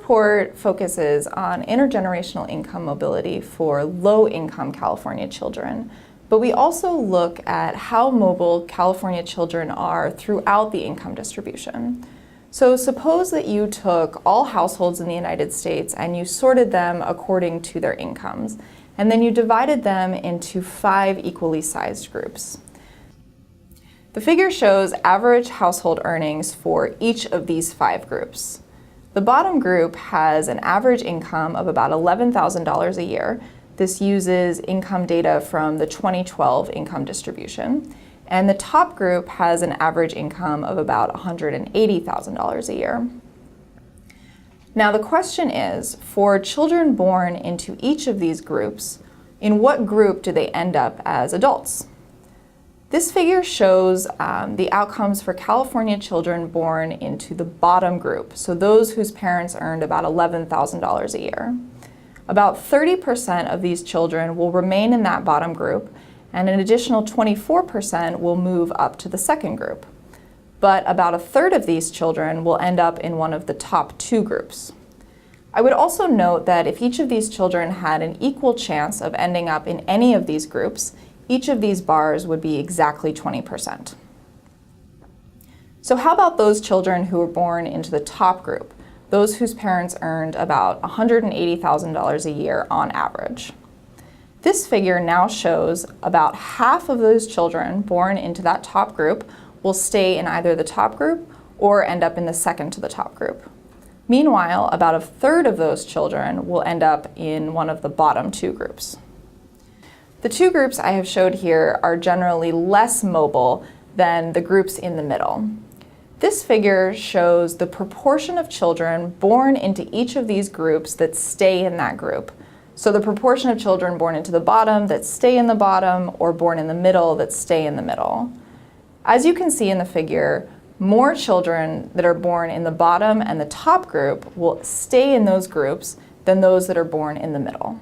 report focuses on intergenerational income mobility for low-income California children, but we also look at how mobile California children are throughout the income distribution. So suppose that you took all households in the United States and you sorted them according to their incomes, and then you divided them into 5 equally sized groups. The figure shows average household earnings for each of these 5 groups. The bottom group has an average income of about $11,000 a year. This uses income data from the 2012 income distribution. And the top group has an average income of about $180,000 a year. Now the question is, for children born into each of these groups, in what group do they end up as adults? This figure shows the outcomes for California children born into the bottom group, so those whose parents earned about $11,000 a year. About 30% of these children will remain in that bottom group, and an additional 24% will move up to the second group. But about a third of these children will end up in one of the top 2 groups. I would also note that if each of these children had an equal chance of ending up in any of these groups, each of these bars would be exactly 20%. So how about those children who were born into the top group, those whose parents earned about $180,000 a year on average? This figure now shows about half of those children born into that top group will stay in either the top group or end up in the second to the top group. Meanwhile, about a third of those children will end up in one of the bottom 2 groups. The 2 groups I have showed here are generally less mobile than the groups in the middle. This figure shows the proportion of children born into each of these groups that stay in that group. So the proportion of children born into the bottom that stay in the bottom, or born in the middle that stay in the middle. As you can see in the figure, more children that are born in the bottom and the top group will stay in those groups than those that are born in the middle.